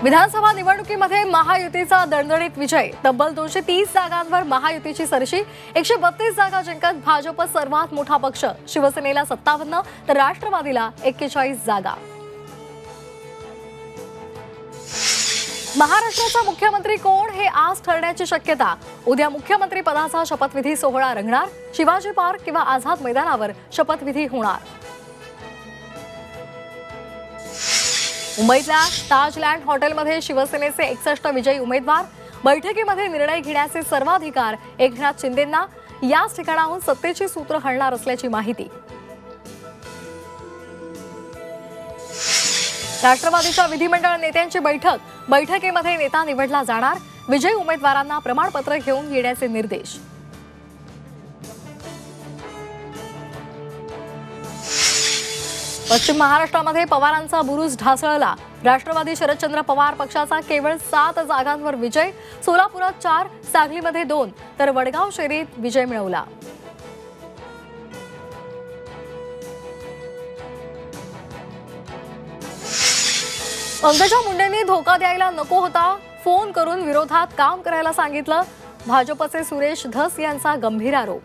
विधानसभा निवडणुकीमध्ये महायुतीचा दणदणीत विजय। तब्बल 230 जागांवर महायुतीची सरशी। 132 जागा जिंकत भाजप सर्वात मोठा पक्ष। शिवसेनेला 57 तर राष्ट्रवादीला 41 जागा। महाराष्ट्राचा मुख्यमंत्री कोण हे आज ठरण्याची शक्यता। उद्या मुख्यमंत्री पदाचा शपथविधी सोहळा रंगणार। शिवाजी पार्क किंवा आझाद मैदानावर शपथविधी होणार। मुंबईतल्या ताजलँड हॉटेलमध्ये शिवसेनेचे 61 विजयी उमेदवार। बैठकीमध्ये निर्णय घेण्याचे सर्वाधिकार एकनाथ शिंदेंना। याच ठिकाणाहून सत्तेची सूत्र हलणार असल्याची माहिती। राष्ट्रवादीच्या विधिमंडळ नेत्यांची बैठकीमध्ये नेता निवडला जाणार। विजयी उमेदवारांना प्रमाणपत्र घेऊन येण्याचे निर्देश। पश्चिम महाराष्ट्रामध्ये पवारांचा बुरुज ढासळला। राष्ट्रवादी शरदचंद्र पवार पक्षाचा केवळ 7 जागांवर विजय। सोलापुरात 4, सांगलीमध्ये 2 तर वडगाव शहरीत विजय मिळवला। पंकजा मुंडेंनी धोका द्यायला नको होता। फोन करून विरोधात काम करायला सांगितलं। भाजपचे सुरेश धस यांचा गंभीर आरोप।